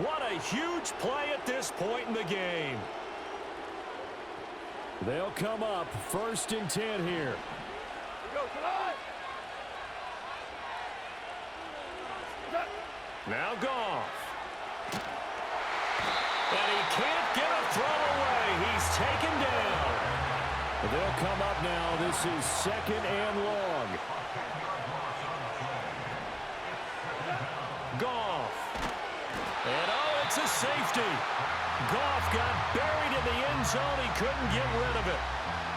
What a huge play at this point in the game. They'll come up 1st and 10 here. Now Goff. And he can't get a throw away. He's taken down. They'll come up now. This is 2nd and long. Goff. And oh, it's a safety. Goff got buried in the end zone. He couldn't get rid of it.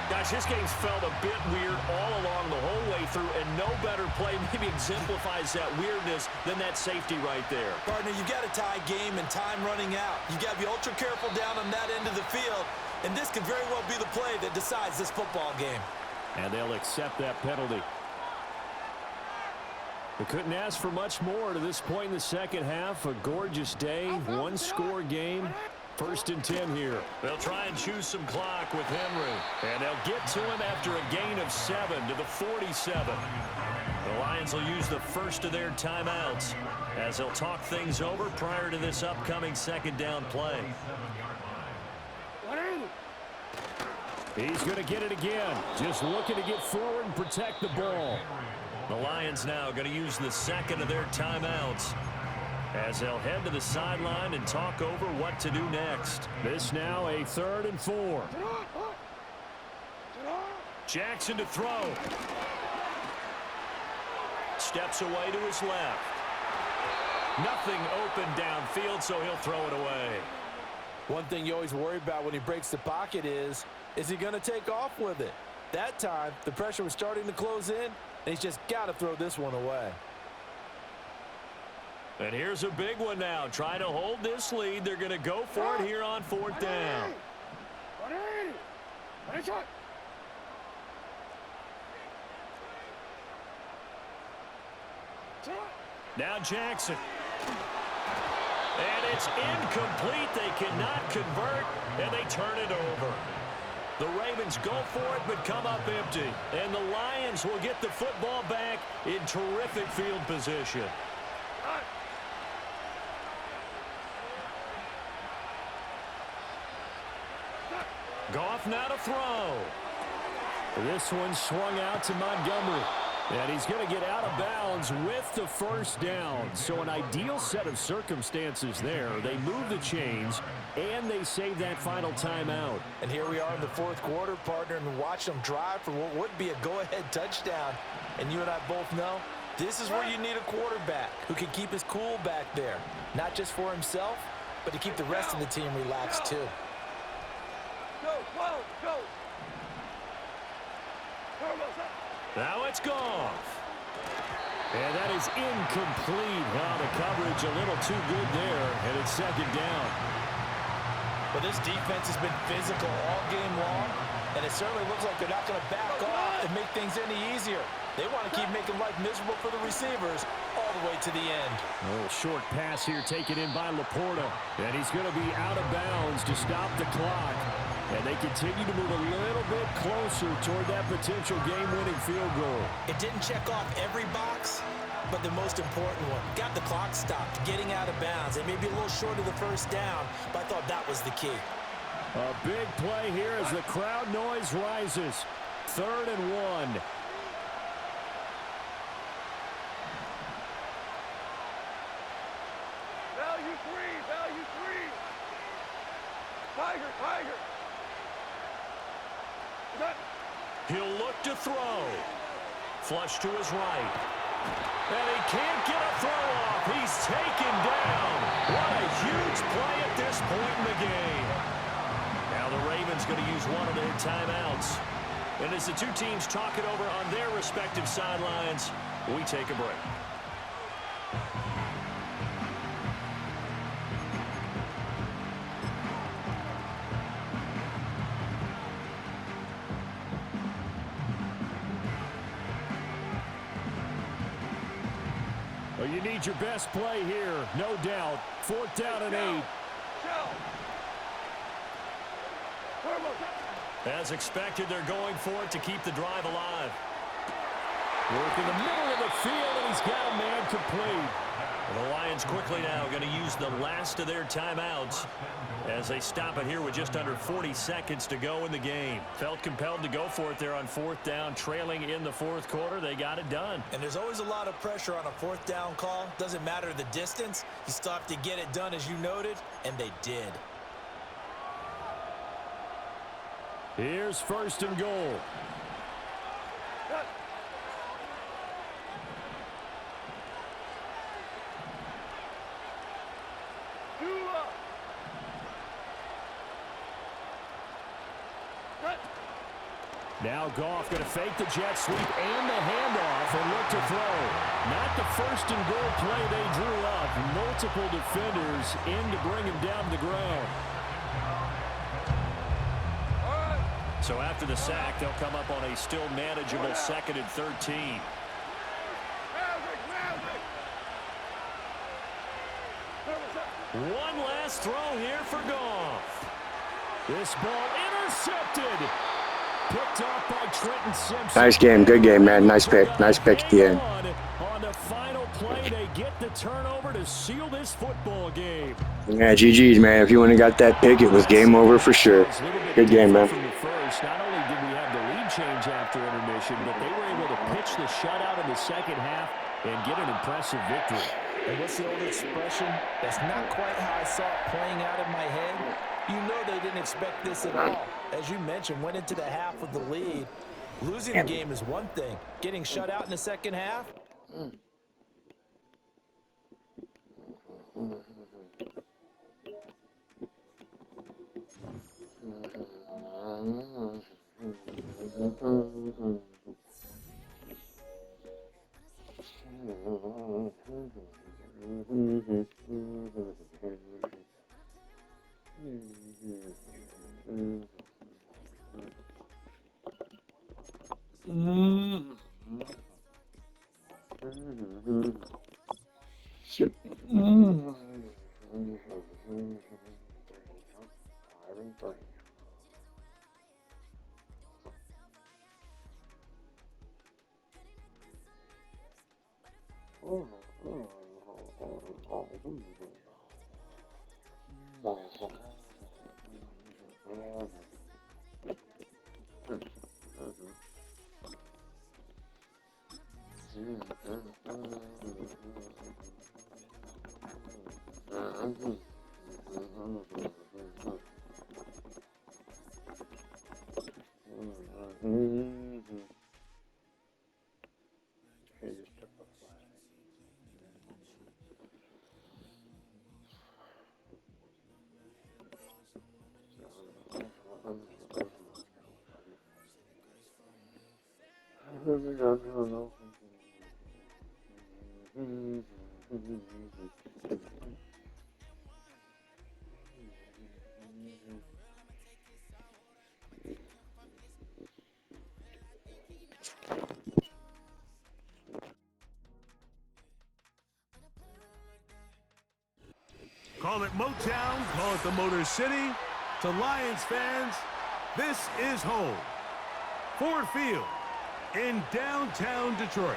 Guys, this game's felt a bit weird all along the whole way through, and no better play maybe exemplifies that weirdness than that safety right there. Partner, you got a tie game and time running out. You got to be ultra careful down on that end of the field, and this could very well be the play that decides this football game. And they'll accept that penalty. They couldn't ask for much more to this point in the second half. A gorgeous day, one-score game. 1st and 10 here. They'll try and choose some clock with Henry. And they'll get to him after a gain of 7 to the 47. The Lions will use the first of their timeouts as they'll talk things over prior to this upcoming 2nd down play. He's going to get it again. Just looking to get forward and protect the ball. The Lions now going to use the 2nd of their timeouts as they'll head to the sideline and talk over what to do next. This now a 3rd and 4. Jackson to throw. Steps away to his left. Nothing open downfield, so he'll throw it away. One thing you always worry about when he breaks the pocket is he going to take off with it? That time, the pressure was starting to close in, and he's just got to throw this one away. And here's a big one now. Trying to hold this lead. They're going to go for it here on 4th down. Now Jackson. And it's incomplete. They cannot convert, and they turn it over. The Ravens go for it, but come up empty. And the Lions will get the football back in terrific field position. Goff now to throw. This one swung out to Montgomery. And he's going to get out of bounds with the 1st down. So an ideal set of circumstances there. They move the chains, and they save that final timeout. And here we are in the 4th quarter, partner, and watch them drive for what would be a go-ahead touchdown. And you and I both know this is where you need a quarterback who can keep his cool back there. Not just for himself, but to keep the rest of the team relaxed too. Now it's Goff. And that is incomplete. Wow, the coverage a little too good there, and it's 2nd down. But this defense has been physical all game long, and it certainly looks like they're not going to back off and make things any easier. They want to keep making life miserable for the receivers all the way to the end. A little short pass here taken in by Laporta, and he's going to be out of bounds to stop the clock. And they continue to move a little bit closer toward that potential game-winning field goal. It didn't check off every box, but the most important one. Got the clock stopped, getting out of bounds. They may be a little short of the 1st down, but I thought that was the key. A big play here as the crowd noise rises. 3rd and 1. Value 3. Tiger. He'll look to throw. Flush to his right. And he can't get a throw off. He's taken down. What a huge play at this point in the game. Now the Ravens going to use one of their timeouts. And as the two teams talk it over on their respective sidelines, we take a break. Well, you need your best play here, no doubt. 4th down and 8. As expected, they're going for it to keep the drive alive. Work in the middle of the field, and he's got a man complete. The Lions quickly now going to use the last of their timeouts as they stop it here with just under 40 seconds to go in the game. Felt compelled to go for it there on fourth down, trailing in the fourth quarter. They got it done. And there's always a lot of pressure on a fourth down call. Doesn't matter the distance. You still have to get it done, as you noted, and they did. Here's first and goal. Now Goff going to fake the jet sweep and the handoff and look to throw. Not the first and goal play they drew up. Multiple defenders in to bring him down to the ground. So after the sack, they'll come up on a still manageable 2nd and 13. One last throw here for Goff. This ball intercepted. Picked off by Trenton Simpson. Nice game. Good game, man. Nice pick. Nice pick at the end. On the final play, they get the turnover to seal this football game. Yeah, GG's, man. If you wouldn't have got that pick, it was game over for sure. Good game, man. From the first, not only did we have the lead change after intermission, but they were able to pitch the shutout in the second half and get an impressive victory. And what's the old expression? That's not quite how I saw it playing out in my head. You know they didn't expect this at all. As you mentioned, went into the half with the lead. Losing the game is one thing. Getting shut out in the second half? Call it Motown, call it the Motor City. To Lions fans, this is home. Ford Field in downtown Detroit.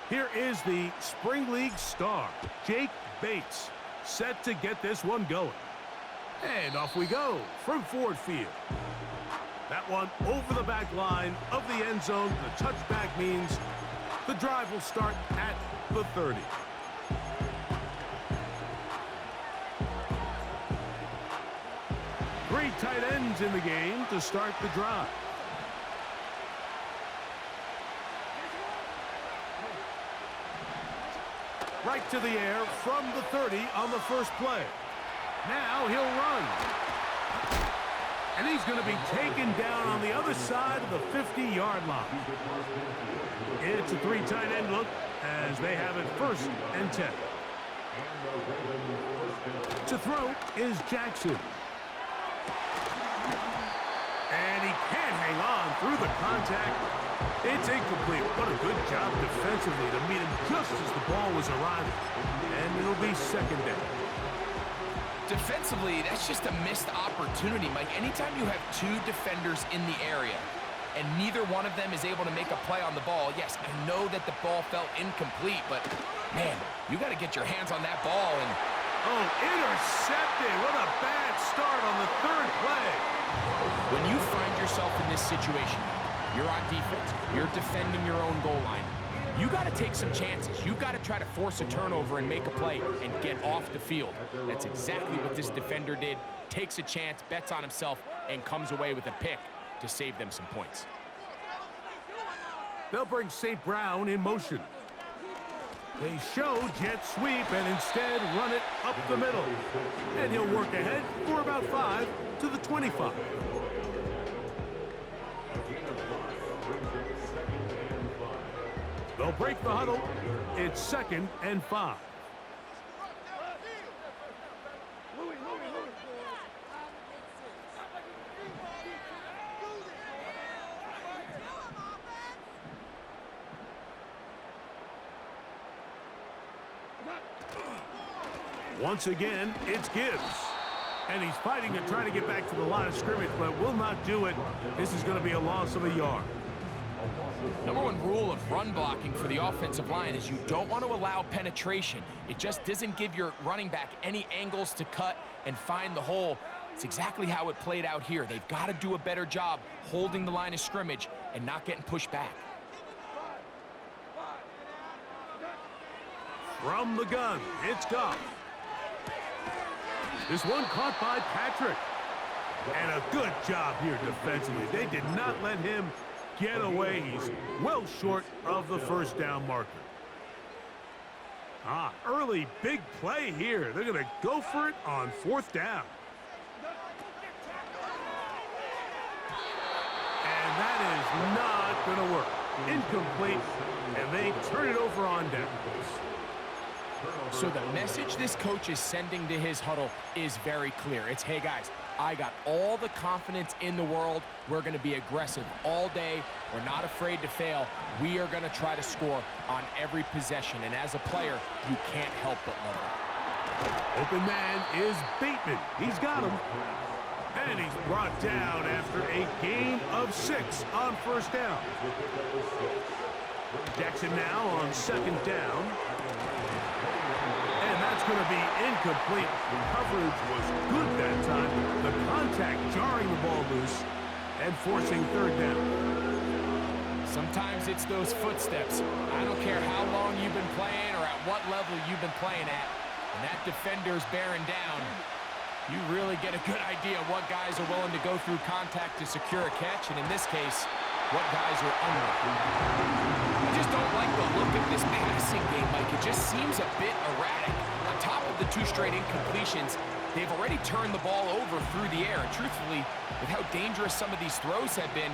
Here is the Spring League star, Jake Bates, set to get this one going. And off we go from Ford Field. That one over the back line of the end zone. The touchback means the drive will start at the 30. Three tight ends in the game to start the drive. Right to the air from the 30 on the first play. Now he'll run. And he's going to be taken down on the other side of the 50-yard line. It's a three tight end look as they have it 1st and 10. To throw is Jackson. And he can't hang on through the contact. It's incomplete. What a good job defensively to meet him just as the ball was arriving. And it'll be second down. Defensively, that's just a missed opportunity, Mike. Anytime you have two defenders in the area and neither one of them is able to make a play on the ball, yes, I know that the ball felt incomplete, but, man, you got to get your hands on that ball. And oh, intercepted. What a bad start on the third play. when you find yourself in this situation, you're on defense, you're defending your own goal line, you got to take some chances. You've got to try to force a turnover and make a play and get off the field. That's exactly what this defender did. Takes a chance, bets on himself, and comes away with a pick to save them some points. They'll bring St. Brown in motion. They show jet sweep and instead run it up the middle. And he'll work ahead for about 5 to the 25. They'll break the huddle. It's 2nd and 5. Once again, it's Gibbs. And he's fighting and trying to get back to the line of scrimmage, but will not do it. This is going to be a loss of a yard. Number one rule of run blocking for the offensive line is you don't want to allow penetration. It just doesn't give your running back any angles to cut and find the hole. It's exactly how it played out here. They've got to do a better job holding the line of scrimmage and not getting pushed back. From the gun, it's Goff. This one caught by Patrick. And a good job here defensively. They did not let him get away. He's well short of the first down marker. Early big play here. They're going to go for it on 4th down. And that is not going to work. Incomplete. And they turn it over on downs. So the message this coach is sending to his huddle is very clear. It's, hey guys, I got all the confidence in the world. We're going to be aggressive all day. We're not afraid to fail. We are going to try to score on every possession. And as a player, you can't help but love it. Open man is Bateman. He's got him. And he's brought down after a gain of 6 on 1st down. Jackson now on 2nd down. And that's going to be incomplete. Coverage was good that time. The contact jarring the ball loose and forcing 3rd down. Sometimes it's those footsteps. I don't care how long you've been playing or at what level you've been playing at. And that defender's bearing down. You really get a good idea of what guys are willing to go through contact to secure a catch. And in this case, what guys are unwilling. I just don't like the look of this passing game, Mike. It just seems a bit erratic. On top of the 2 straight incompletions, they've already turned the ball over through the air. And truthfully, with how dangerous some of these throws have been,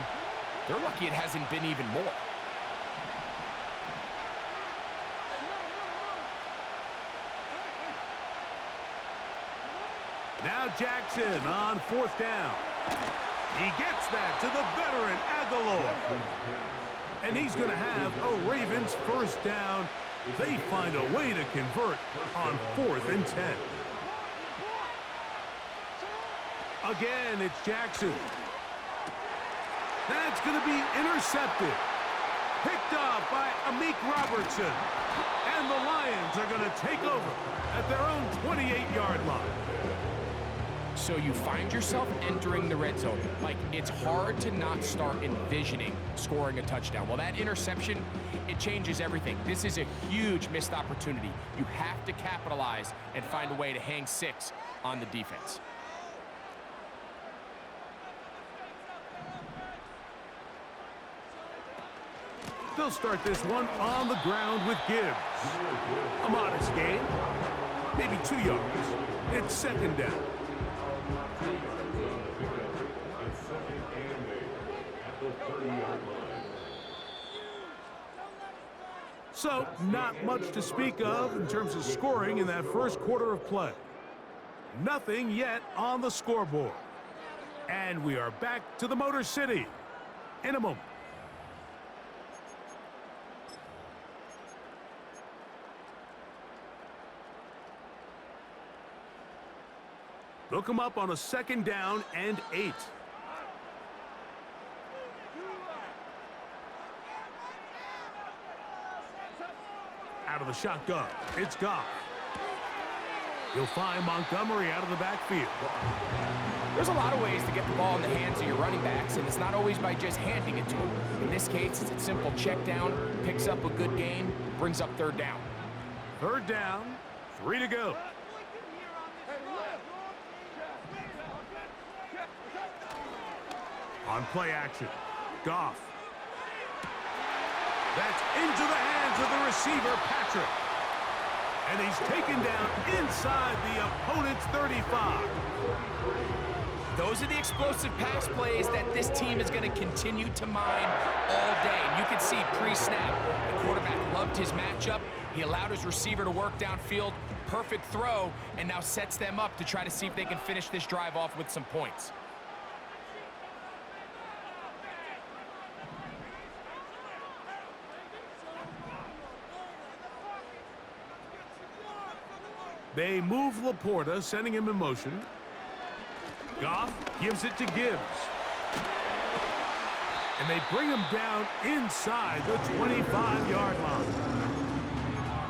they're lucky it hasn't been even more. Now Jackson on 4th down. He gets that to the veteran Aguilar. And he's going to have a Ravens 1st down. They find a way to convert on 4th and 10. Again, it's Jackson. That's going to be intercepted. Picked off by Amik Robertson. And the Lions are going to take over at their own 28-yard line. So you find yourself entering the red zone. Like, it's hard to not start envisioning scoring a touchdown. Well, that interception, it changes everything. This is a huge missed opportunity. You have to capitalize and find a way to hang 6 on the defense. They'll start this one on the ground with Gibbs. A modest gain, maybe 2 yards. It's 2nd down. So, not much to speak of in terms of scoring in that first quarter of play. Nothing yet on the scoreboard. And we are back to the Motor City. in a moment. Look him up on a 2nd down and 8. Out of the shotgun, it's Goff. You'll find Montgomery out of the backfield. There's a lot of ways to get the ball in the hands of your running backs, and it's not always by just handing it to them. In this case, it's a simple check down, picks up a good gain, brings up 3rd down. 3rd down, 3 to go. On play action, Goff. That's into the hands of the receiver, Patrick. And he's taken down inside the opponent's 35. Those are the explosive pass plays that this team is going to continue to mine all day. And you can see pre-snap, the quarterback loved his matchup. He allowed his receiver to work downfield, perfect throw, and now sets them up to try to see if they can finish this drive off with some points. They move Laporta, sending him in motion. Goff gives it to Gibbs. And they bring him down inside the 25-yard line.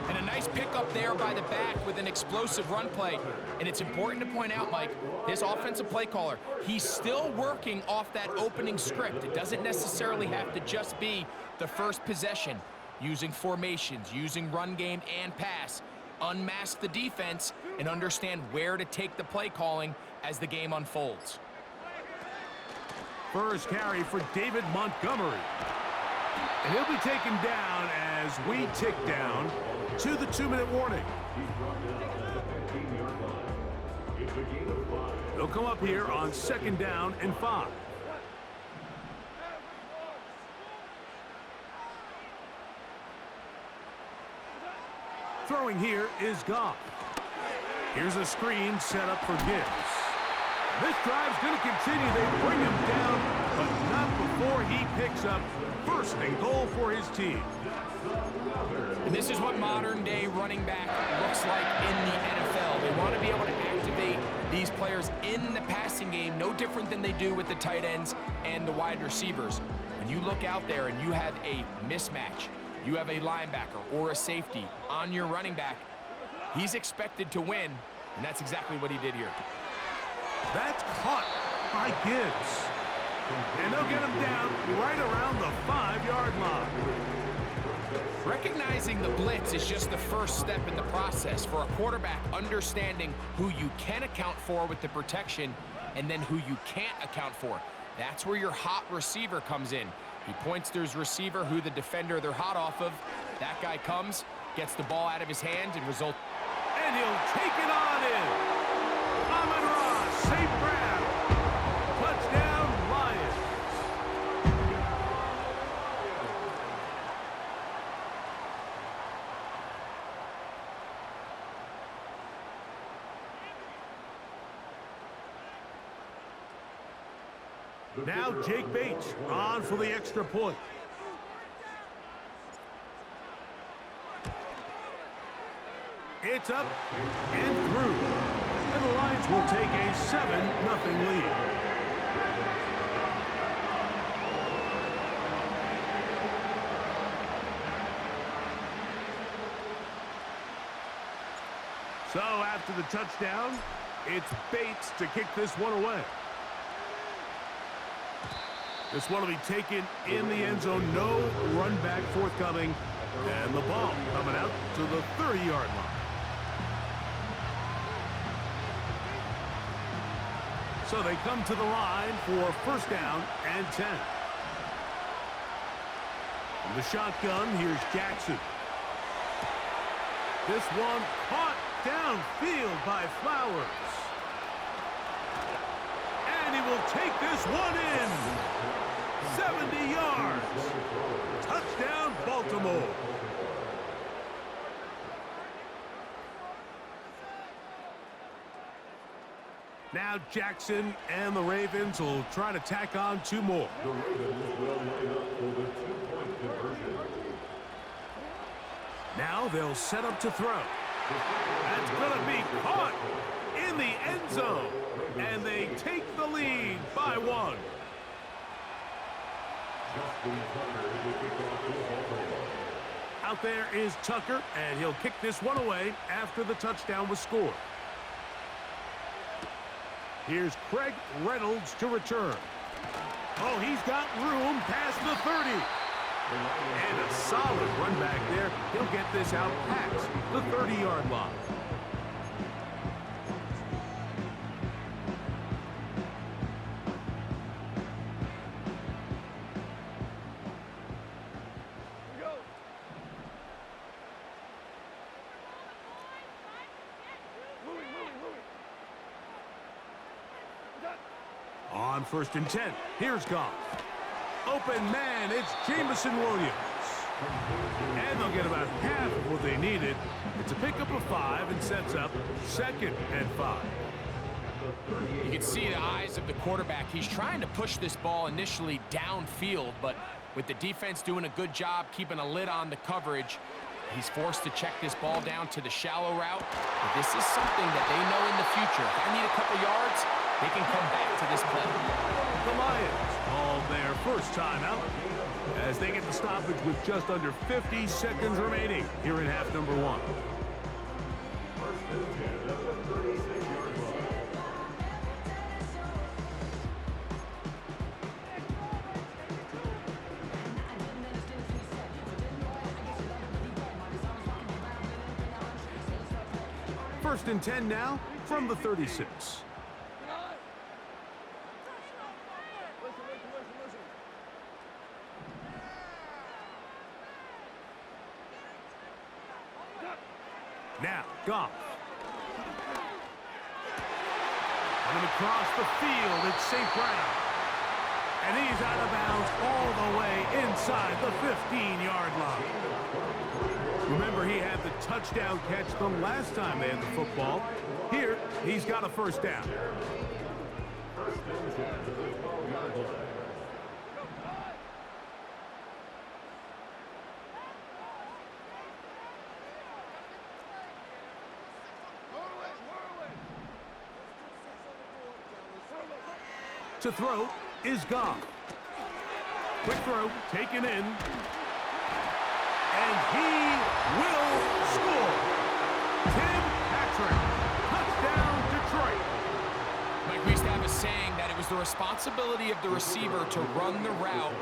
And a nice pickup there by the back with an explosive run play. And it's important to point out, Mike, this offensive play caller, he's still working off that opening script. It doesn't necessarily have to just be the first possession. Using formations, using run game and pass. Unmask the defense and understand where to take the play calling as the game unfolds. First carry for David Montgomery. And he'll be taken down as we tick down to the 2-minute warning. They'll come up here on 2nd down and 5. Throwing here is Goff. Here's a screen set up for Gibbs. This drive's going to continue. They bring him down, but not before he picks up 1st and goal for his team. And this is what modern-day running back looks like in the NFL. They want to be able to activate these players in the passing game, no different than they do with the tight ends and the wide receivers. When you look out there and you have a mismatch, you have a linebacker or a safety on your running back, he's expected to win, and that's exactly what he did here. That's caught by Gibbs. And they'll get him down right around the 5-yard line. Recognizing the blitz is just the first step in the process for a quarterback, understanding who you can account for with the protection and then who you can't account for. That's where your hot receiver comes in. He points to his receiver, who the defender they're hot off of. That guy comes, gets the ball out of his hand, and result. And he'll take it on in. Amon-Ra, safe grab. Touchdown, Lions. Now Jake Bates on for the extra point. It's up and through. And the Lions will take a 7-0 lead. So after the touchdown, it's Bates to kick this one away. This one will be taken in the end zone. No run back forthcoming. And the ball coming out to the 30-yard line. So they come to the line for 1st down and 10. From the shotgun, here's Jackson. This one caught downfield by Flowers. And he will take this one in. 70 yards. Touchdown, Baltimore. Now Jackson and the Ravens will try to tack on 2 more. Now they'll set up to throw. That's going to be caught in the end zone. And they take the lead by 1. Out there is Tucker, and he'll kick this one away after the touchdown was scored. Here's Craig Reynolds to return. Oh, he's got room past the 30. And a solid run back there. He'll get this out past the 30-yard line. On 1st and 10, here's Goff. Open man, it's Jameson Williams. And they'll get about half of what they needed. It's a pickup of 5 and sets up 2nd and 5. You can see the eyes of the quarterback. He's trying to push this ball initially downfield, but with the defense doing a good job keeping a lid on the coverage, he's forced to check this ball down to the shallow route. But this is something that they know in the future. If I need a couple yards, they can come back to this play. The Lions called their first timeout as they get the stoppage with just under 50 seconds remaining here in half number 1. First and 10 now from the 36. Now, Goff. Coming across the field, it's St. Brown. And he's out of bounds all the way inside the 15-yard line. Remember, he had the touchdown catch the last time they had the football. Here, he's got a first down. To throw is Goff. Quick throw, taken in. And he will score. Tim Patrick, touchdown Detroit. Mike, we used to have a saying that it was the responsibility of the receiver to run the route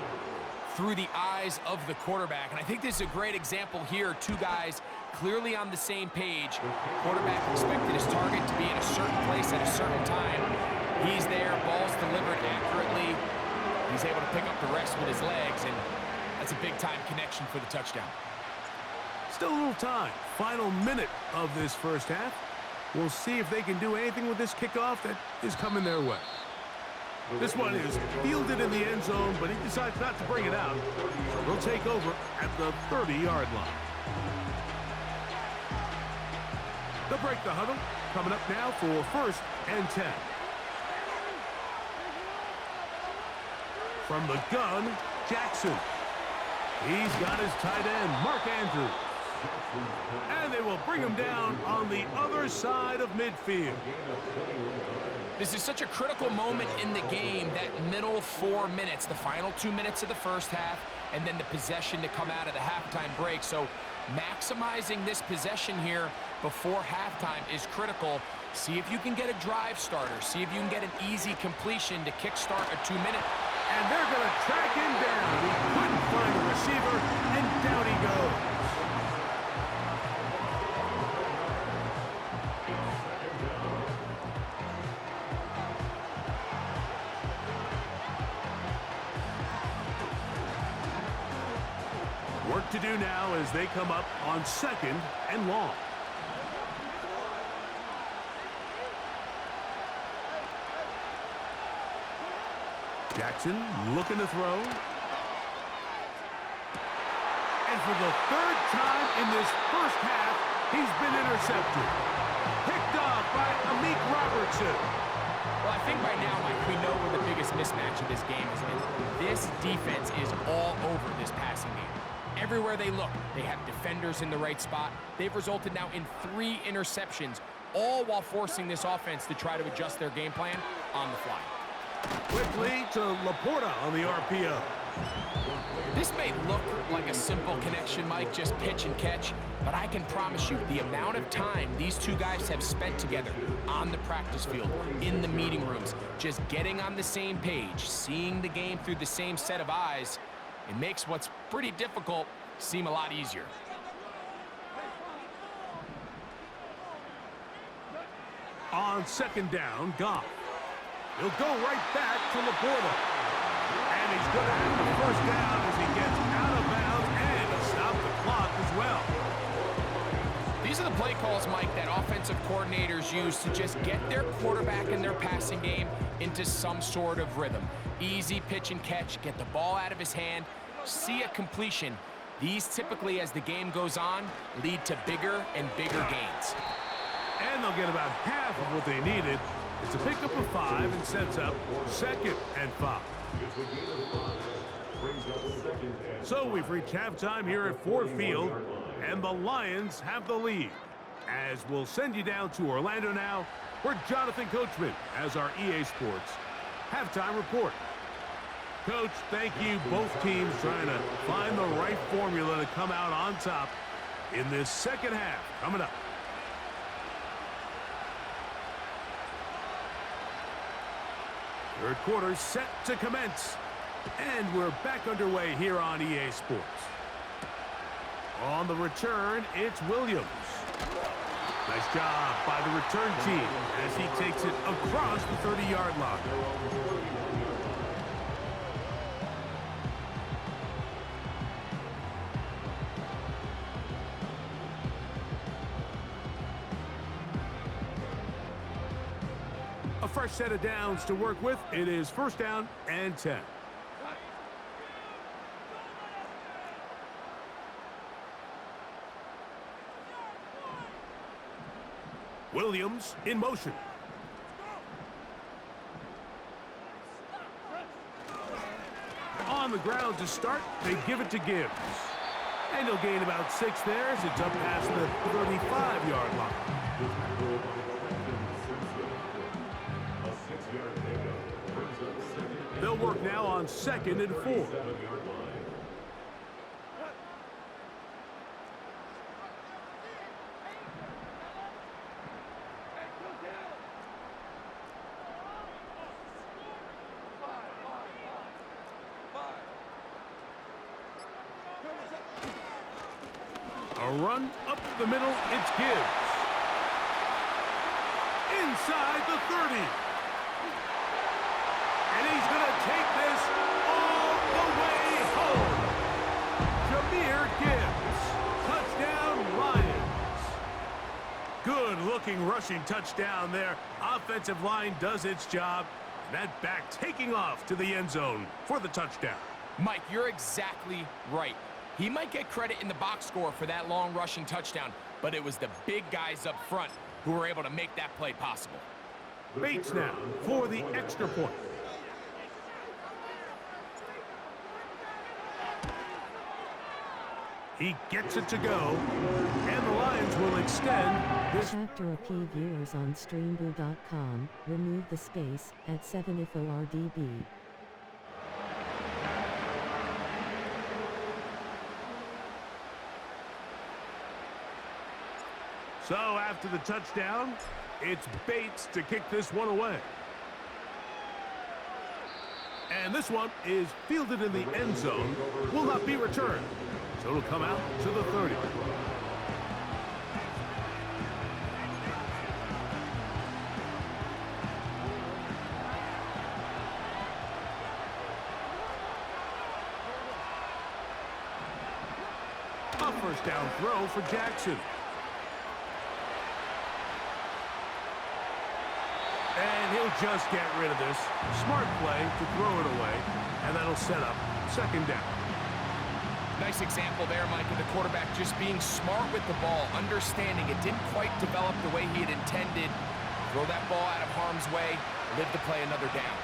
through the eyes of the quarterback. And I think this is a great example here. 2 guys clearly on the same page. Quarterback expected his target to be in a certain place at a certain time. He's there, ball's delivered accurately. He's able to pick up the rest with his legs, and that's a big-time connection for the touchdown. Still a little time. Final minute of this first half. We'll see if they can do anything with this kickoff that is coming their way. This one is fielded in the end zone, but he decides not to bring it out. So they'll take over at the 30-yard line. They'll break the huddle. Coming up now for 1st and 10. From the gun, Jackson. He's got his tight end, Mark Andrews. And they will bring him down on the other side of midfield. This is such a critical moment in the game, that middle 4 minutes, the final 2 minutes of the first half, and then the possession to come out of the halftime break. So maximizing this possession here before halftime is critical. See if you can get a drive starter. See if you can get an easy completion to kickstart a 2-minute. And they're going to track him down. He couldn't find a receiver, and down he goes. Work to do now as they come up on 2nd and long. Jackson looking to throw. And for the 3rd time in this first half, he's been intercepted. Picked off by Amik Robertson. Well, I think by now, Mike, we know where the biggest mismatch of this game has been. This defense is all over this passing game. Everywhere they look, they have defenders in the right spot. They've resulted now in 3 interceptions, all while forcing this offense to try to adjust their game plan on the fly. Quickly to Laporta on the RPO. This may look like a simple connection, Mike, just pitch and catch, but I can promise you the amount of time these two guys have spent together on the practice field, in the meeting rooms, just getting on the same page, seeing the game through the same set of eyes, it makes what's pretty difficult seem a lot easier. On second down, Goff. He'll go right back to Laporta. And he's going to have the first down as he gets out of bounds and he'll stop the clock as well. These are the play calls, Mike, that offensive coordinators use to just get their quarterback and their passing game into some sort of rhythm. Easy pitch and catch, get the ball out of his hand, see a completion. These typically, as the game goes on, lead to bigger and bigger gains. And they'll get about half of what they needed. It's a pickup of 5 and sets up 2nd and 5. So we've reached halftime here at Ford Field, and the Lions have the lead. As we'll send you down to Orlando now, where Jonathan Coachman has our EA Sports halftime report. Coach, thank you. Both teams trying to find the right formula to come out on top in this second half coming up. Third quarter set to commence. And we're back underway here on EA Sports. On the return, it's Williams. Nice job by the return team as he takes it across the 30-yard line. A fresh set of downs to work with. It is first down and 10. Williams in motion. On the ground to start, they give it to Gibbs. And he'll gain about 6 there as it's up past the 35-yard line. They'll work now on 2nd and 4. A run up the middle, it's Gibbs. Inside the 30. And he's going to take this all the way home. Jahmyr Gibbs. Touchdown, Lions. Good-looking rushing touchdown there. Offensive line does its job. That back taking off to the end zone for the touchdown. Mike, you're exactly right. He might get credit in the box score for that long rushing touchdown, but it was the big guys up front who were able to make that play possible. Bates now for the extra point. He gets it to go, and the Lions will extend this. Chapter P viewers on streamboo.com, remove the space at 7 FORDB. So after the touchdown, it's Bates to kick this one away. And this one is fielded in the end zone, will not be returned. So it'll come out to the 30. A first down throw for Jackson. And he'll just get rid of this. Smart play to throw it away, and that'll set up 2nd down. Nice example there, Mike, of the quarterback just being smart with the ball, understanding it didn't quite develop the way he had intended. Throw that ball out of harm's way, live to play another down.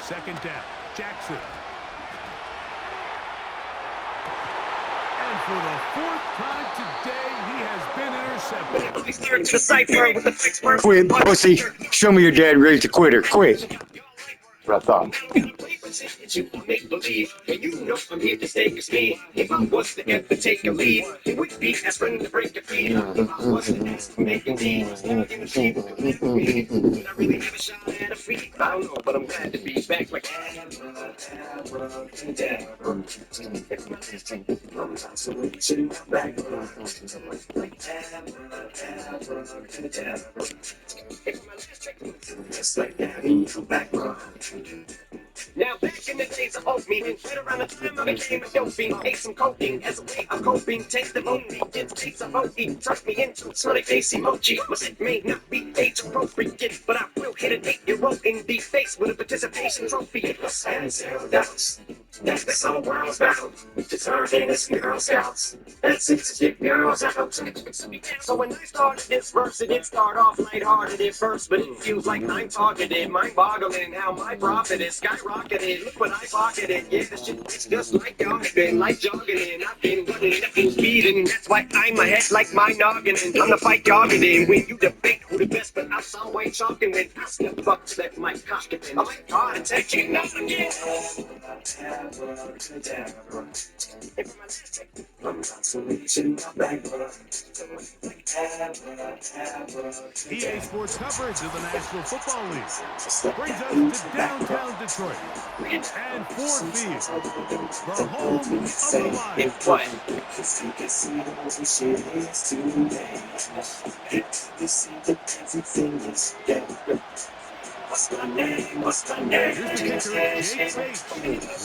Second down, Jackson. And for the fourth time today, he has been intercepted. Quit, pussy. Show me your dad raised a quitter. Quit. What I thought. You make believe, and you know I'm here to stay with me. If I was to ever take a lead, it would be aspirin to break your feet. If I wasn't asked to make a team, now you see what me. I really have a shot at a feat. I don't know, but I'm glad to be back like now back in the days of old me, right around the time I became a dope fiend, ate some cocaine as a way of coping, taste of only, did taste of oaty, turned me into Sonic face emoji. Must it may not be age appropriate, but I will hit an 8-year-old in the face with a participation trophy. And 0 doubts, that's the whole world's bound to turn into Girl Scouts. That's it to get girls out. So when I started this verse, it did start off lighthearted at first, but it feels like I'm targeted, mind-boggling how my profit is skyrocketed. Look what I pocketed, yeah, this shit is just like jogging, like jogging in. I've been running, I've been speeding, that's why I'm ahead like my noggin. I'm the fight jogging in. When you debate who the best, but I'm some way chalking when I slip up to let my cock get in. I'm like, God, and take you not again. EA Sports coverage of the National Football League brings us to downtown Detroit and Ford Field, the home of the Lions. What's my name? What's my name? Here's the kicker, Jake Bates,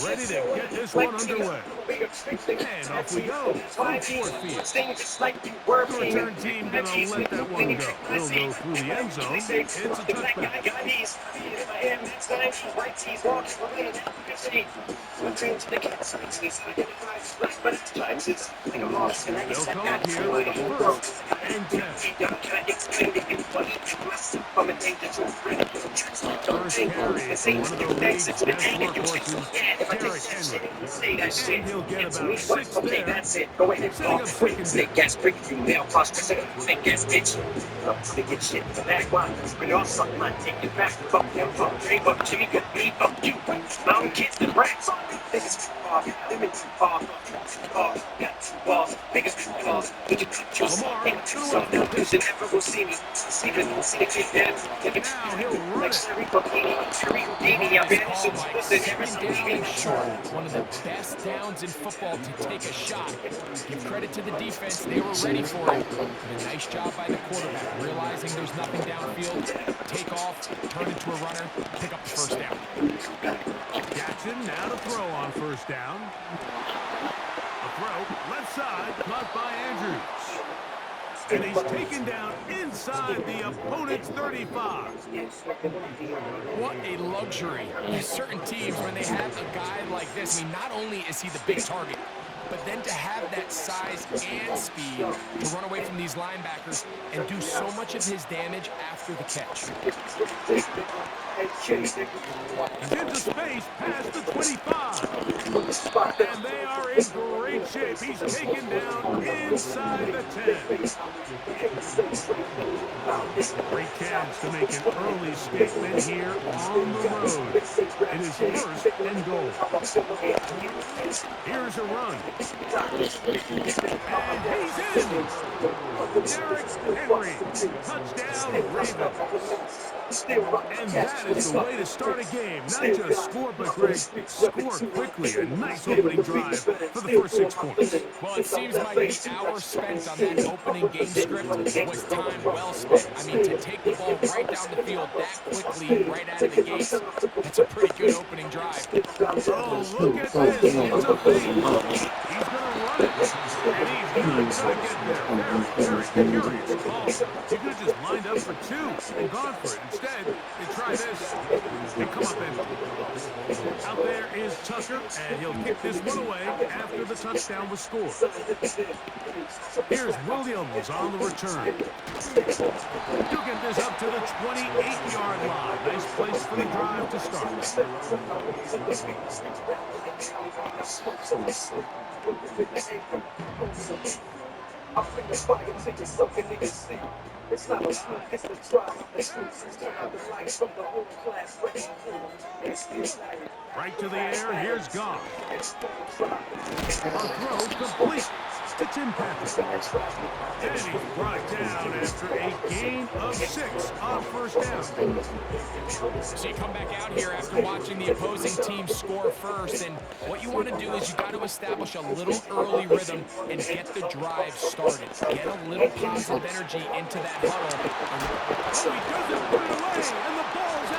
ready to get this one underway. And off we go from Ford Field. The return team gonna let that one go. He'll go through the end zone. It's a touchback. They'll come up here with the first and 10. First carry is one of the league's best workhorses, Derrick Henry. And he'll get about 6 there, setting up second Now he'll run it. One of the best downs in football to take a shot. Give credit to the defense. They were ready for it. But a nice job by the quarterback, realizing there's nothing downfield. Take off, turn into a runner, pick up the first down. Jackson now to throw on first down. A throw, left side, caught by Andrews. And he's taken down inside the opponent's 35. What a luxury. Certain teams, when they have a guy like this, I mean, not only is he the big target, but then to have that size and speed to run away from these linebackers and do so much of his damage after the catch. Into space past the 25. And they are in great shape. He's taken down inside the 10. Great chance to make an early statement here on the road. It is first and goal. Here's a run. And he's in. Derrick Henry. Touchdown, Ravens. And that is the way to start a game. Not just score, but Greg, score quickly. A nice opening drive for the first 6 points. Well, it seems like the hour spent on that opening game script was time well spent. I mean, to take the ball right down the field that quickly, right out of the gates, that's a pretty good opening drive. Oh, look at this. It's a fake. He's going to run it. And he's not going to get there. Very curious call. He could have just lined up for 2 and gone for it. Instead, they try this and come up empty. Out there is Tucker, and he'll kick this one away after the touchdown was scored. Here's Williams on the return. He'll get this up to the 28-yard line. Nice place for the drive to start. It's not a lie, it's the trial. It's the light from the whole class. Right to the air, here's Goff. A throw complete to Tim Patrick. And he's brought down after a gain of 6 on first down. So you come back out here after watching the opposing team score first, and what you want to do is you got to establish a little early rhythm and get the drive started. Get a little positive energy into that huddle. Oh, he doesn't put it away, and the ball's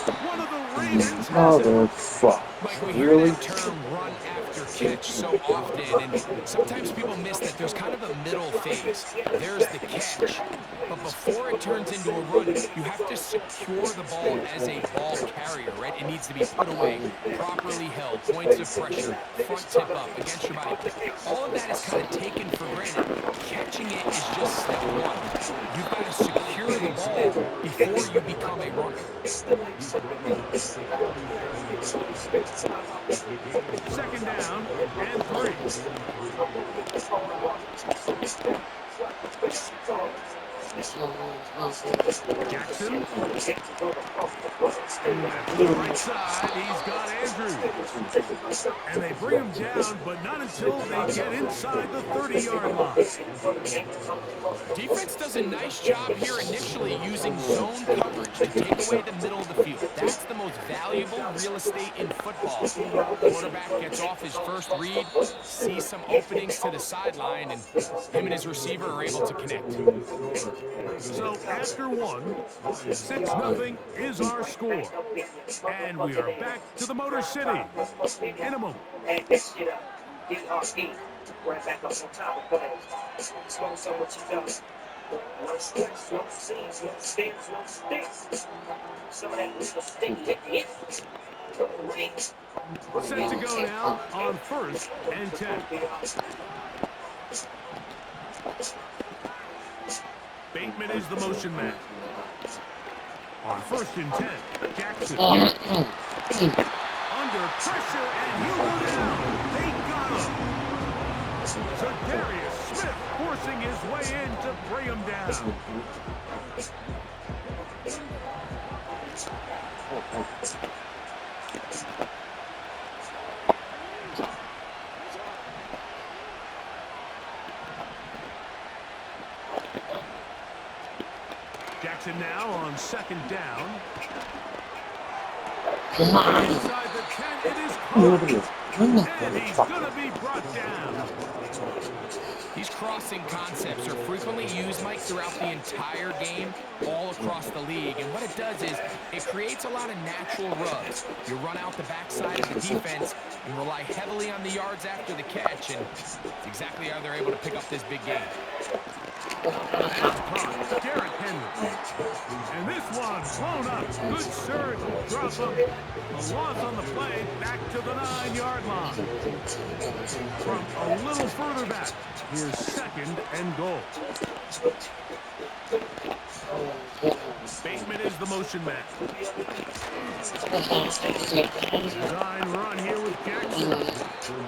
out. One of the Ravens has it. Fuck. Mike, we hear that term run after catch so often, and sometimes people miss that there's kind of a middle phase. There's the catch, but before it turns into a run, you have to secure the ball as a ball carrier, right? It needs to be put away, properly held, points of pressure, front tip up against your body. All of that is kind of taken for granted. Catching it is just step one. You've got to secure the ball before you become a runner. Second down and 3. Jackson. And to the right side, he's got Andrews. And they bring him down, but not until they get inside the 30-yard line. Defense does a nice job here initially using zone coverage to take away the middle of the field. That's the most valuable real estate in football. Quarterback gets off his first read, sees some openings to the sideline, and him and his receiver are able to connect. So after 1, 6-0 is our score. And we are back to the Motor City in a moment. And this shit up. DRE. Right back up on top of it. Smoke so what you done. No stress, no scenes, no stairs, no sticks. Some of that little stick hit. Set to go now on 1st and 10. Bateman is the motion man. On 1st and 10, Jackson. Under pressure, and he'll go down. They got him. So Darius Smith forcing his way in to bring him down. Jackson now on 2nd down. Inside the 10, it is caught. And he's going to be brought down. These crossing concepts are frequently used, Mike, throughout the entire game, all across the league. And what it does is it creates a lot of natural rubs. You run out the backside of the defense and rely heavily on the yards after the catch, and it's exactly how they're able to pick up this big game. Derrick Henry. And this one blown up. Good surge will drop him. A loss on the play back to the 9-yard line. From a little further back, here's 2nd and goal. Bateman is the motion man. Design run here with Jackson.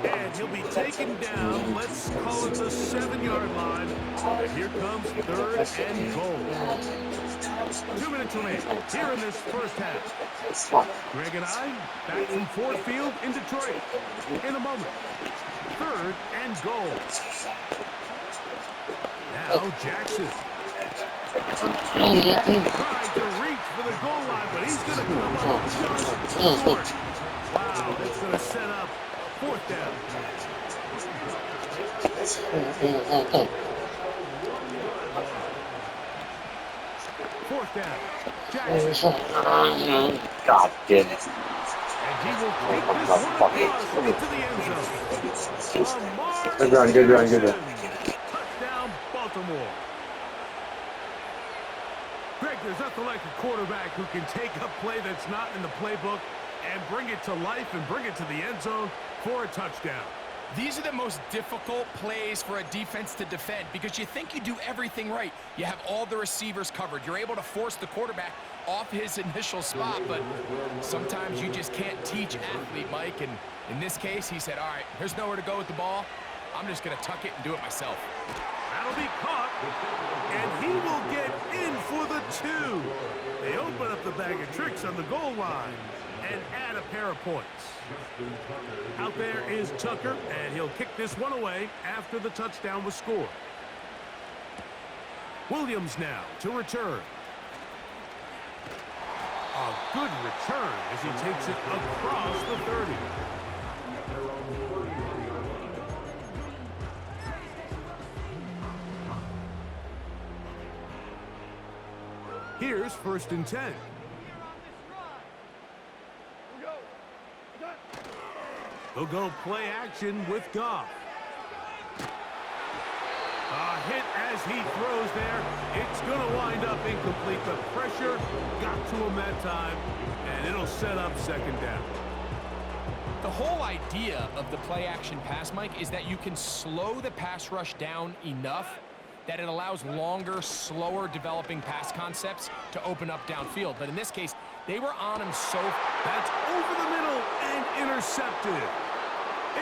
And he'll be taken down. Let's call it the 7-yard line. And here comes 3rd and goal. 2 minutes remaining here in this first half. Greg and I back from Ford Field in Detroit in a moment. 3rd and goal. Now Jackson. Trying to reach for the goal line, but he's going to come up just short. Wow, that's going to set up 4th down. 4th down. Jackson. God damn it. And he will take this one across into the end zone. Good run, good run, good run. Touchdown, Baltimore. Greg, there's nothing like a quarterback who can take a play that's not in the playbook and bring it to life and bring it to the end zone for a touchdown. These are the most difficult plays for a defense to defend because you think you do everything right. You have all the receivers covered. You're able to force the quarterback off his initial spot, but sometimes you just can't teach athlete, Mike. And in this case, he said, all right, there's nowhere to go with the ball. I'm just going to tuck it and do it myself. That'll be caught, and he will get in for the 2. They open up the bag of tricks on the goal line and add a pair of points. Out there is Tucker, and he'll kick this one away after the touchdown was scored. Williams now to return. A good return as he takes it across the 30. Here's 1st and 10. They'll go play action with Goff. A hit as he throws there. It's going to wind up incomplete. The pressure got to him that time, and it'll set up 2nd down. The whole idea of the play action pass, Mike, is that you can slow the pass rush down enough that it allows longer, slower developing pass concepts to open up downfield. But in this case, they were on him so... That's over the middle and intercepted.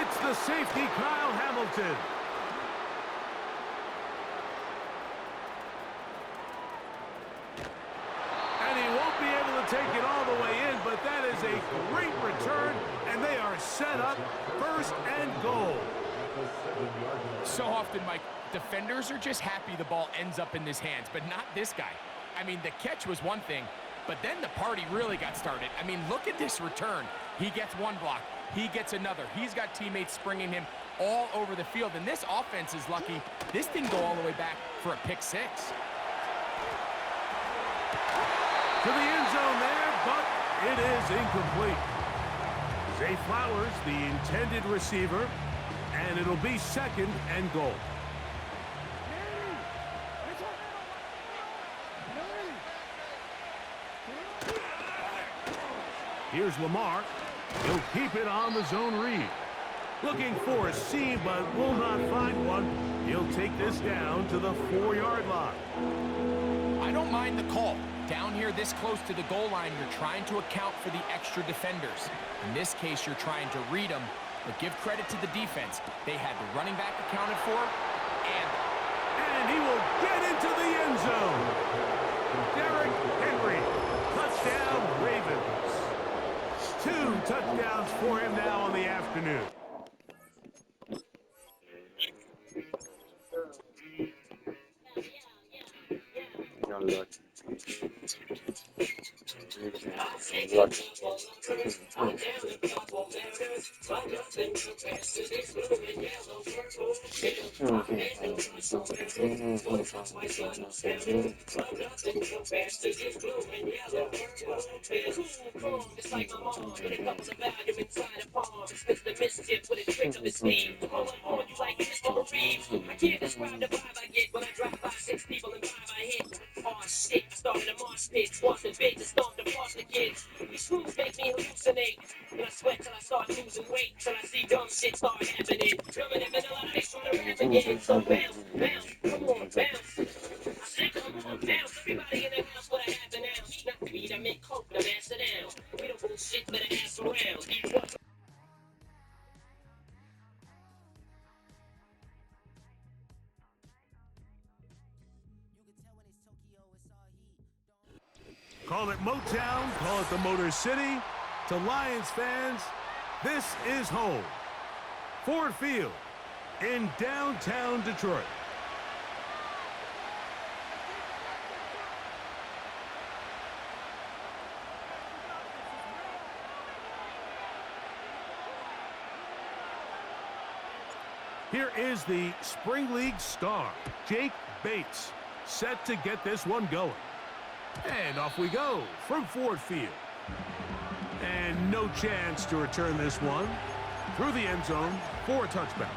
It's the safety, Kyle Hamilton. And he won't be able to take it all the way in, but that is a great return, and they are set up 1st and goal. So often, Mike, defenders are just happy the ball ends up in his hands, but not this guy. I mean, the catch was one thing, but then the party really got started. I mean, look at this return. He gets one block. He gets another. He's got teammates springing him all over the field, and this offense is lucky. This didn't go all the way back for a pick 6. To the end zone there, but it is incomplete. Zay Flowers, the intended receiver, and it'll be 2nd and goal. Here's Lamar. He'll keep it on the zone read. Looking for a seam, but will not find one. He'll take this down to the 4-yard line. I don't mind the call. Down here this close to the goal line, you're trying to account for the extra defenders. In this case, you're trying to read them, but give credit to the defense. They had the running back accounted for, and he will get into the end zone. Derrick Henry, touchdown Ravens. 2 touchdowns for him now on the afternoon. Started a mosh pit, squashing bitches, stormed the foster kids. These screws make me hallucinate. And I sweat till I start losing weight, till I see dumb shit start happening. Drumming in vanilla ice on the rap again. So bounce, bounce, come on, bounce. I said come on, bounce. Everybody in the house with a half an ounce. Not weed, I make coke, but I master down. We don't bullshit, better ass around. Call it Motown, call it the Motor City. To Lions fans, this is home. Ford Field in downtown Detroit. Here is the Spring League star, Jake Bates, set to get this one going. And off we go from Ford Field. And no chance to return this one through the end zone for a touchback.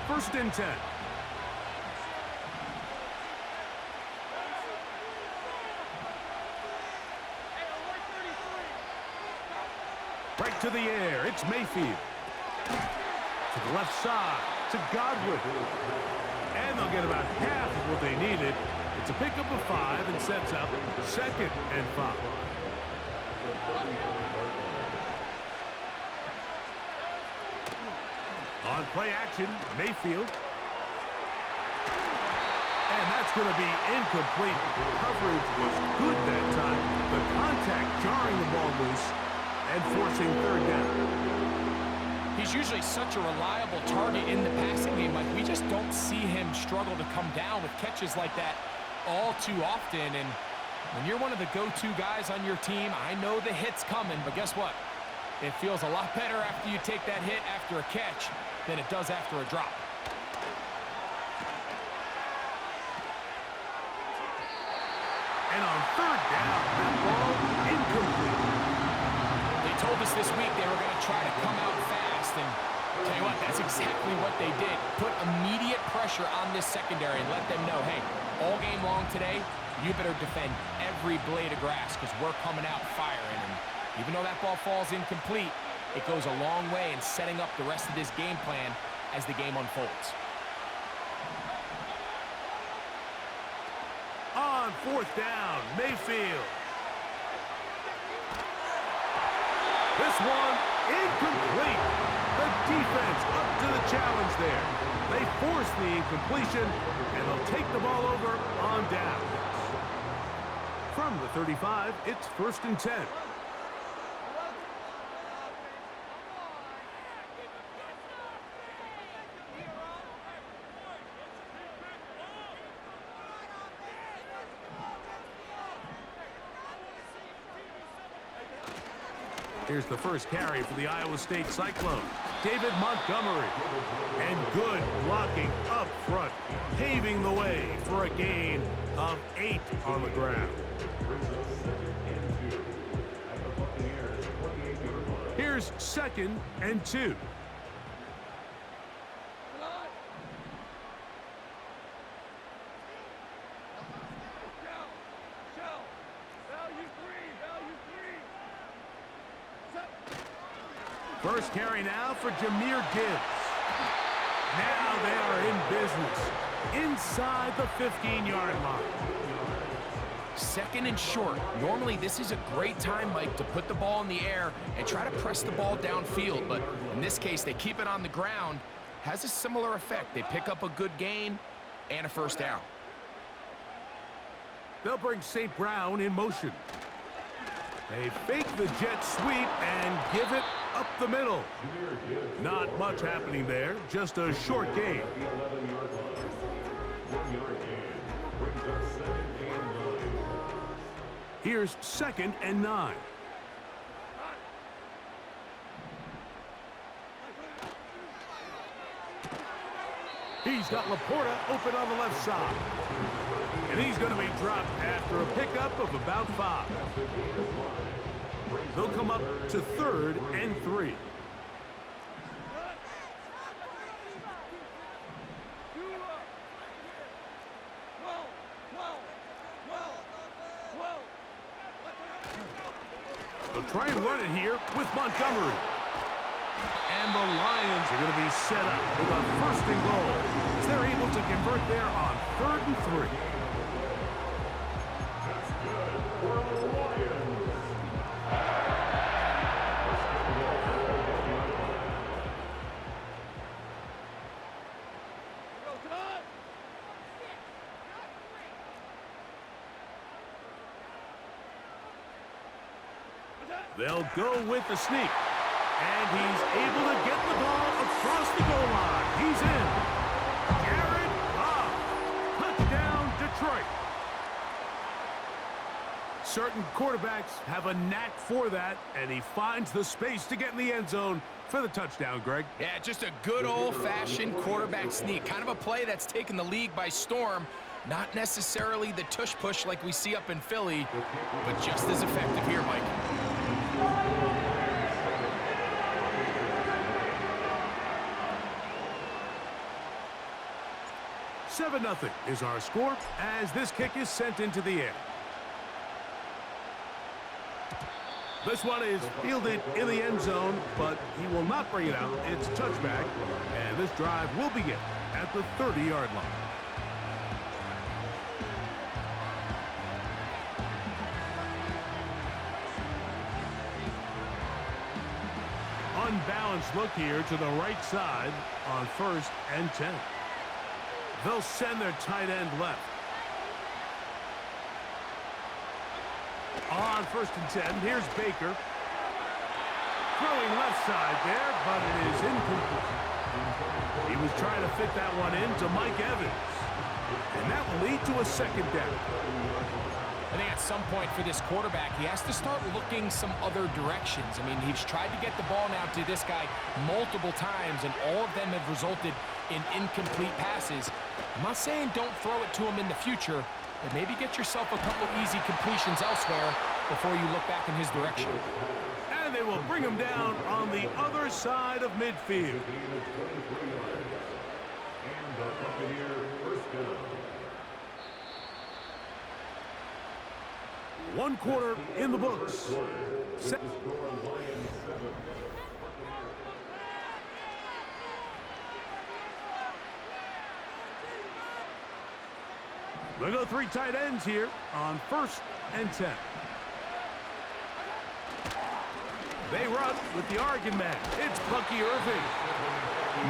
First and 10. right to the air. It's Mayfield. To the left side, to Godwin. And they'll get about half of what they needed. It's a pickup of 5 and sets up 2nd and 5. On play action, Mayfield. And that's going to be incomplete. Coverage was good that time. The contact jarring the ball loose and forcing 3rd down. He's usually such a reliable target in the passing game. Like, we just don't see him struggle to come down with catches like that all too often. And when you're one of the go-to guys on your team, I know the hit's coming, but guess what? It feels a lot better after you take that hit after a catch than it does after a drop. And on 3rd down, that ball incomplete. They told us this week they were going to try to come out fast, and tell you what, that's exactly what they did. Put immediate pressure on this secondary and let them know, hey, all game long today, you better defend every blade of grass because we're coming out firing. And even though that ball falls incomplete, it goes a long way in setting up the rest of this game plan as the game unfolds. On 4th down, Mayfield. This one incomplete. The defense up to the challenge there. They force the incompletion, and they'll take the ball over on down. From the 35, it's 1st and 10. Here's the first carry for the Iowa State Cyclone. David Montgomery. And good blocking up front, paving the way for a gain of 8 on the ground. Here's 2nd and 2. First carry now for Jahmyr Gibbs. Now they are in business inside the 15-yard line. 2nd and short. Normally, this is a great time, Mike, to put the ball in the air and try to press the ball downfield. But in this case, they keep it on the ground. Has a similar effect. They pick up a good gain and a 1st down. They'll bring St. Brown in motion. They fake the jet sweep and give it up the middle. Not much happening there, just a short gain. Here's 2nd and 9. He's got Laporta open on the left side. And he's going to be dropped after a pickup of about 5. They'll come up to 3rd and 3. They'll try and run it here with Montgomery. And the Lions are going to be set up with a 1st and goal as they're able to convert there on 3rd and 3. They'll go with the sneak. And he's able to get the ball across the goal line. He's in. Jared Goff. Touchdown, Detroit. Certain quarterbacks have a knack for that, and he finds the space to get in the end zone for the touchdown, Greg. Yeah, just a good old-fashioned quarterback sneak. Kind of a play that's taken the league by storm. Not necessarily the tush-push like we see up in Philly, but just as effective here, Mike. 7-0 is our score as this kick is sent into the air. This one is fielded in the end zone, but he will not bring it out. It's a touchback, and this drive will begin at the 30-yard line. Unbalanced look here to the right side on 1st and 10. They'll send their tight end left. On 1st and 10, here's Baker. Throwing left side there, but it is incomplete. He was trying to fit that one into Mike Evans. And that will lead to a 2nd down. I think at some point for this quarterback, he has to start looking some other directions. I mean, he's tried to get the ball now to this guy multiple times, and all of them have resulted in incomplete passes. I'm not saying don't throw it to him in the future, but maybe get yourself a couple easy completions elsewhere before you look back in his direction. And they will bring him down on the other side of midfield. One quarter in the books. We'll go 3 tight ends here on 1st and 10. They run with the Oregon man. It's Bucky Irving.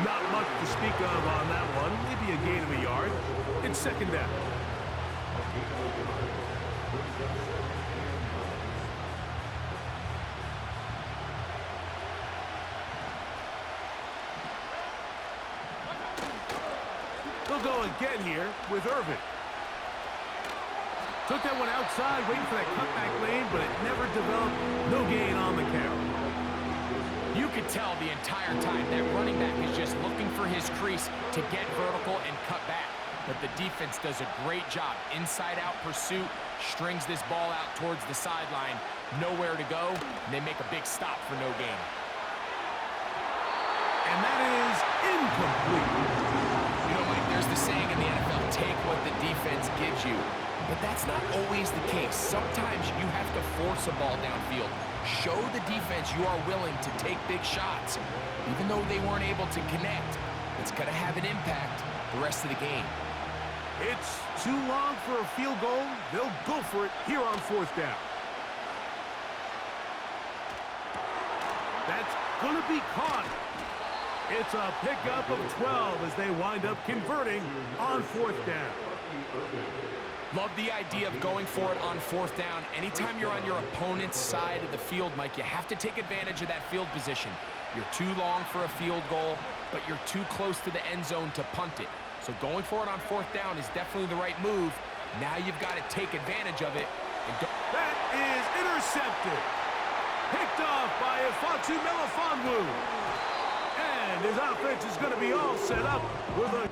Not much to speak of on that one. Maybe a gain of a yard. It's 2nd down. They'll go again here with Irving. Took that one outside, waiting for that cutback lane, but it never developed. No gain on the carry. You could tell the entire time that running back is just looking for his crease to get vertical and cut back. But the defense does a great job. Inside-out pursuit, strings this ball out towards the sideline. Nowhere to go, and they make a big stop for no gain. And that is incomplete. You know, Mike, there's the saying in the NFL, take what the defense gives you. But that's not always the case. Sometimes you have to force a ball downfield. Show the defense you are willing to take big shots. Even though they weren't able to connect, it's going to have an impact the rest of the game. It's too long for a field goal. They'll go for it here on 4th down. That's going to be caught. It's a pickup of 12 as they wind up converting on 4th down. Love the idea of going for it on 4th down. Anytime you're on your opponent's side of the field, Mike, you have to take advantage of that field position. You're too long for a field goal, but you're too close to the end zone to punt it. So going for it on 4th down is definitely the right move. Now you've got to take advantage of it. That is intercepted. Picked off by Ifeatu Melifonwu. And his offense is going to be all set up with a...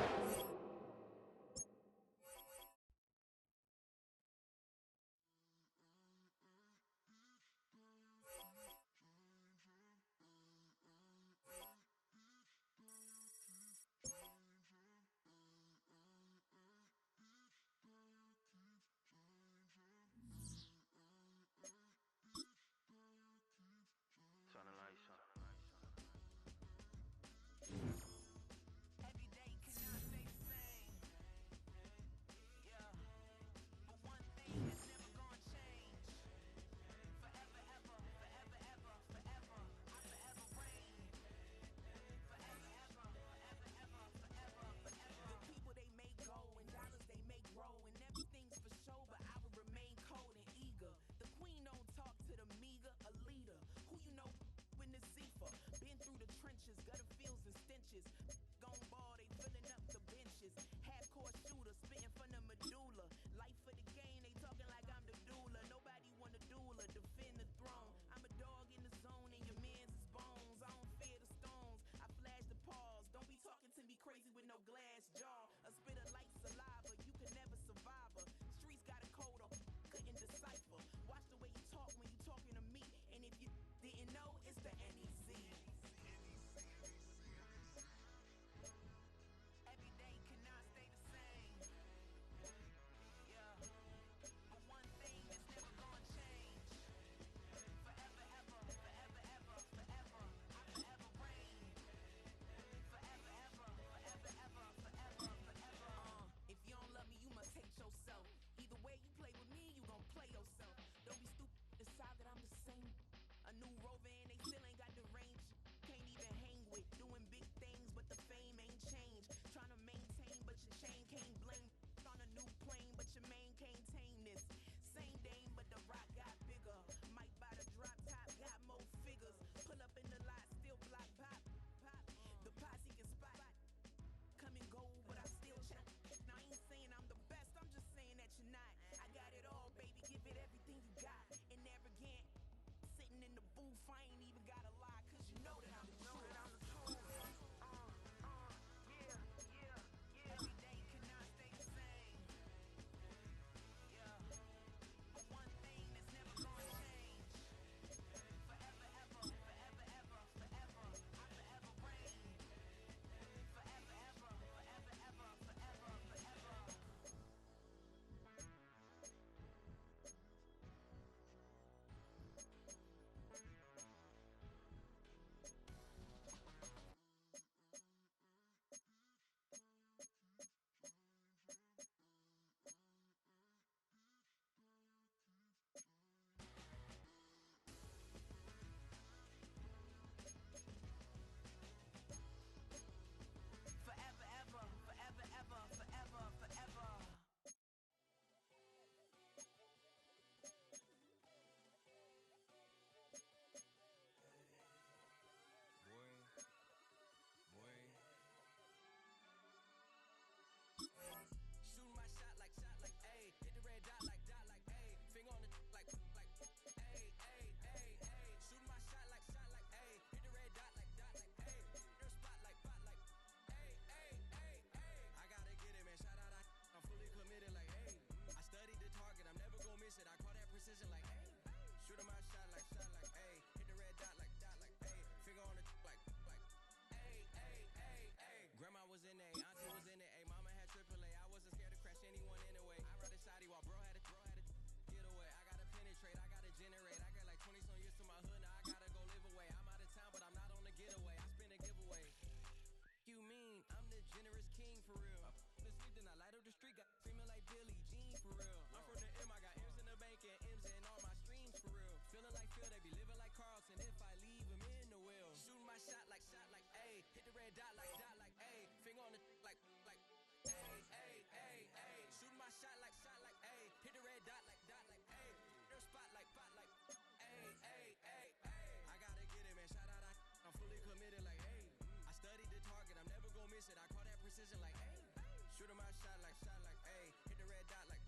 committed like, hey. I studied the target, I'm never gonna miss it. I call that precision like, hey. Shooting my shot like, hey. Hit the red dot like,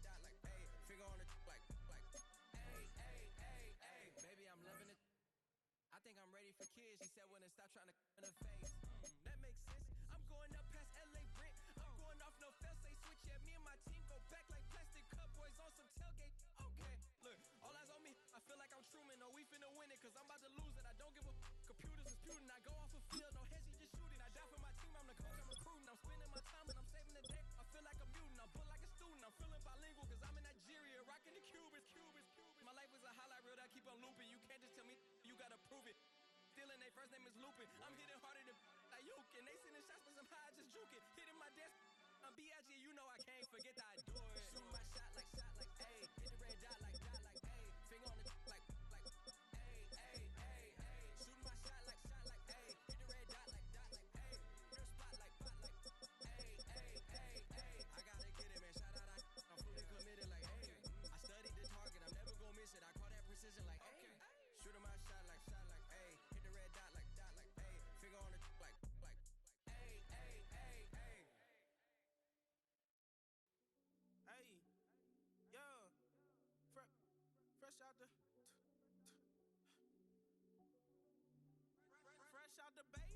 hey. Finger on the like, hey, hey, hey, hey. Baby, I'm loving it. I think I'm ready for kids. She said when to stop trying to in her face. That makes sense. I'm going up past LA Brent. I'm going off no fail, say switch. Yeah, me and my team go back like plastic cup boys on some tailgate. Okay, look, all eyes on me. I feel like I'm Truman. No, we finna win it, cause I'm about to lose it. I don't give a computers disputing. I go off a field, no hezzy, just shooting. I die for my team, I'm the coach, I'm recruiting. I'm spending my time and I'm saving the day. I feel like a mutant, I'm built like a student. I'm feeling bilingual, cause I'm in Nigeria, rocking the Cubans. My life is a highlight reel that I keep on looping. You can't just tell me you gotta prove it. Stealing, they first name is Lupin. I'm hitting harder than like Yukin. They sending shots for some high, just juke it. Hitting my desk, I'm B.I.G. You know I can't forget that I do it. Shooting my shot like, ayy. Hit the red dot like, ayy. Finger on the like, ayy, ayy, ayy, ayy. Shooting my shot like, ayy. Hit the red dot like, ayy. Your spot like, ayy, ayy, ayy, ayy. I gotta get it, man. Shout out, I'm fully committed like, ayy. I studied the target, I'm never gonna miss it. I call that precision like, ayy. Shooting my shot like, ayy. Hit the red dot like, ayy. Finger on the like, ayy, ayy, ayy, ayy. Hey, yeah, fresh out the, fresh out the bay.